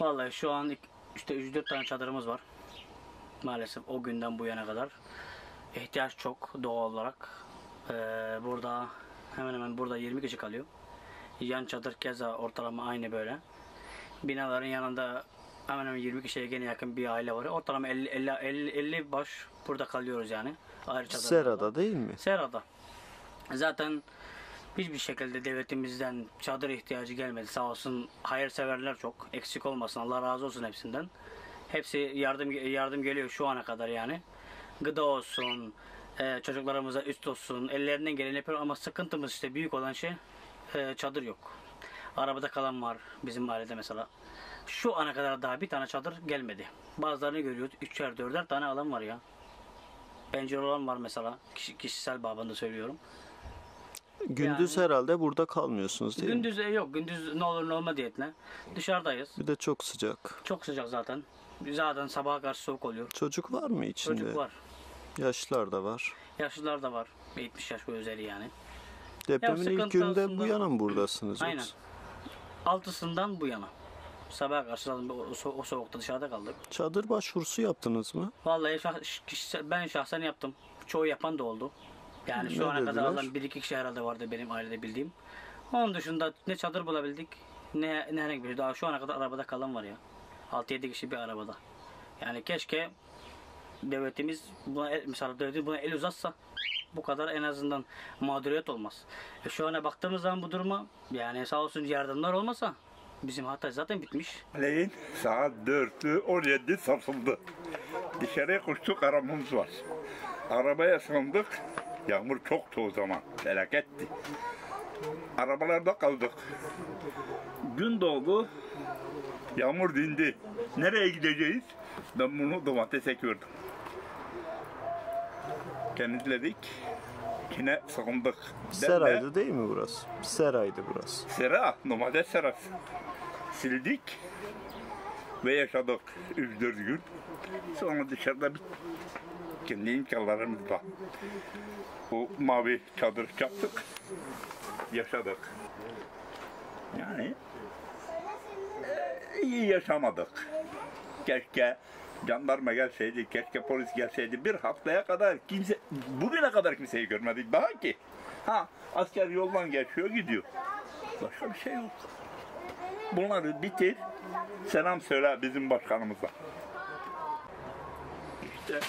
Vallahi şu an işte 3-4 tane çadırımız var. Maalesef o günden bu yana kadar. İhtiyaç çok doğal olarak. Burada hemen hemen burada 20 kişi kalıyor. Yan çadır keza ortalama aynı böyle. Binaların yanında hemen hemen 20 kişiye gene yakın bir aile var. Ortalama 50 baş burada kalıyoruz yani. Ayrı çadırlarda. Serada değil mi? Serada. Zaten hiçbir şekilde devletimizden çadır ihtiyacı gelmedi. Sağ olsun hayırseverler çok. Eksik olmasın. Allah razı olsun hepsinden. Hepsi yardım geliyor şu ana kadar yani. Gıda olsun, çocuklarımıza üst olsun. Ellerinden geleni yapıyor ama sıkıntımız işte büyük olan şey çadır yok. Arabada kalan var bizim ailede mesela. Şu ana kadar daha bir tane çadır gelmedi. Bazılarını görüyoruz. 3'er 4'er tane alan var ya. Pencere olan var mesela. Kişisel babında söylüyorum. Gündüz herhalde burada kalmıyorsunuz değil mi? Gündüz yok. Gündüz ne olur ne olma diyetine. Dışarıdayız. Bir de çok sıcak. Çok sıcak zaten. Zaten sabaha karşı soğuk oluyor. Çocuk var mı içinde? Çocuk var. Yaşlılar da var. Yaşlılar da var. 70 yaş ve üzeri yani. Depremin ilk sıkıntı günde aslında- bu yana mı buradasınız Aynen. yoksa? 6'sından bu yana. Sabaha karşı zaten o soğukta dışarıda kaldık. Çadır başvurusu yaptınız mı? Vallahi ben şahsen yaptım. Çoğu yapan da oldu. Yani şu Ne ana kadar dediler? alan 1-2 kişi herhalde vardı benim ailede bildiğim. Onun dışında ne çadır bulabildik ne herhangi bir şey. Daha şu ana kadar arabada kalan var ya. 6-7 kişi bir arabada. Yani keşke devletimiz mesela devletimiz buna el uzatsa bu kadar en azından mağduriyet olmaz. Şu ana baktığımız zaman bu duruma yani sağ olsun yardımlar olmasa bizim Hatay zaten bitmiş. Leyin saat 4'ü 17 sarsıldı. Dışarıya koştuk, aramamız var. Arabaya sığındık. Yağmur çoktu o zaman. Felaketti. Arabalarda kaldık. Gün doğdu. Yağmur dindi. Nereye gideceğiz? Ben bunu domates ekiyordum. Kenetledik. Yine sığındık. Seraydı değil mi burası? Seraydı burası. Sera, domates serası. Sildik ve yaşadık 3-4 gün. Sonra dışarıda kendi imkanlarımızla bu mavi çadır yaptık, yaşadık. Yani iyi yaşamadık. Keşke jandarma gelseydi, keşke polis gelseydi. Bir haftaya kadar kimse, bugüne kadar kimseyi görmedik daha ki. Ha, asker yoldan geçiyor gidiyor. Başka bir şey yok. Bunları bitir, selam söyle bizim başkanımıza. İşte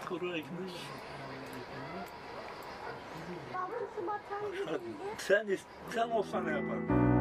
kuru ekmek. Sen olsan ne yapardın?